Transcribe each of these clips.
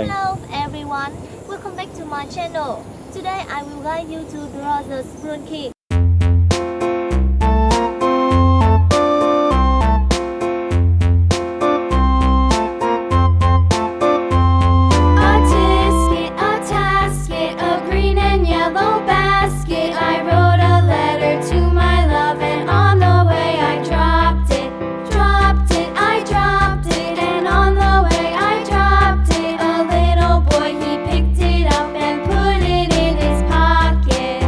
Hello everyone, welcome back to my channel. Today I will guide you to draw the Sprunki. A tasket, a green and yellow basket. I wrote a letter to my love, and on the way I dropped it. I dropped it, and on the way I dropped it. A little boy, he picked it up and put it in his pocket.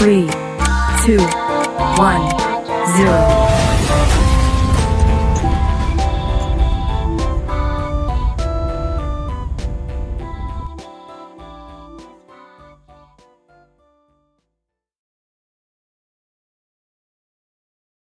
3, 2, 1, 0.